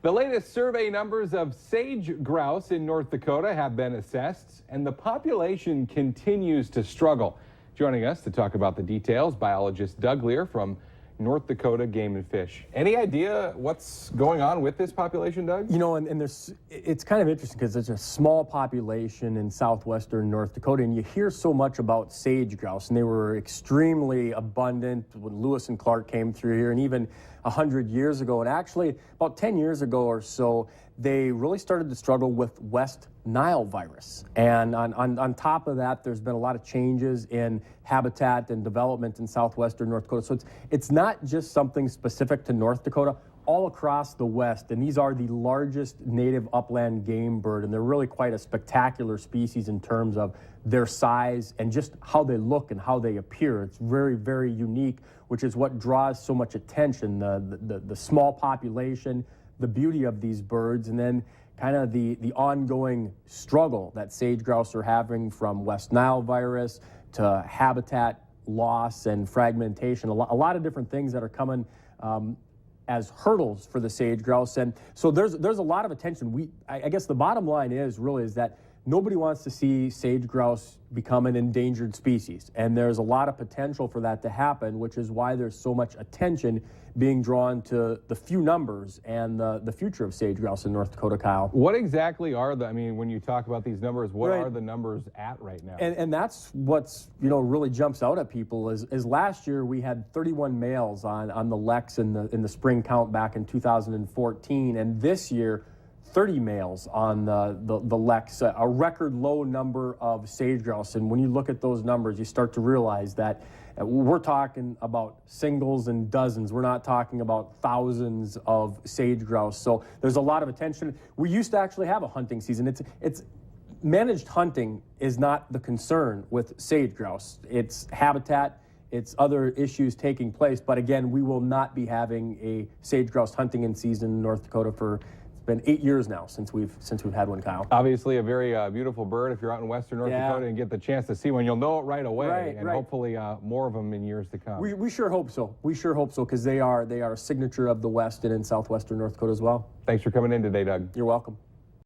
The latest survey numbers of sage grouse in North Dakota have been assessed, and the population continues to struggle. Joining us to talk about the details, biologist Doug Lear from North Dakota Game and Fish. Any idea what's going on with this population, Doug? You know, and it's kind of interesting because there's a small population in southwestern North Dakota, and you hear so much about sage grouse, and they were extremely abundant when Lewis and Clark came through here, and even 100 years ago. And actually, about 10 years ago or so, they really started to struggle with West Nile virus. And on top of that, there's been a lot of changes in habitat and development in southwestern North Dakota. So it's not just something specific to North Dakota. All across the West, and these are the largest native upland game bird, and they're really quite a spectacular species in terms of their size and just how they look and how they appear. It's very, very unique, which is what draws so much attention, the small population, the beauty of these birds, and then kind of the ongoing struggle that sage grouse are having from West Nile virus to habitat loss and fragmentation, a lot of different things that are coming as hurdles for the sage grouse. And so there's a lot of attention. I guess the bottom line is that nobody wants to see sage grouse become an endangered species, and there's a lot of potential for that to happen, which is why there's so much attention being drawn to the few numbers and the future of sage grouse in North Dakota, Kyle. What exactly are when you talk about these numbers, what Right. are the numbers at right now? And that's what's, really jumps out at people is last year we had 31 males on the leks in the spring count back in 2014, and this year 30 males on the leks, a record low number of sage grouse. And when you look at those numbers, you start to realize that we're talking about singles and dozens. We're not talking about thousands of sage grouse. So there's a lot of attention. We used to actually have a hunting season. It's managed hunting is not the concern with sage grouse. It's habitat, it's other issues taking place. But again, we will not be having a sage grouse hunting in season in North Dakota for been 8 years now since we've had one, Kyle. Obviously a very beautiful bird. If you're out in western North Dakota and get the chance to see one, you'll know it right away, and hopefully more of them in years to come. We sure hope so. We sure hope so, because they are a signature of the West and in southwestern North Dakota as well. Thanks for coming in today, Doug. You're welcome.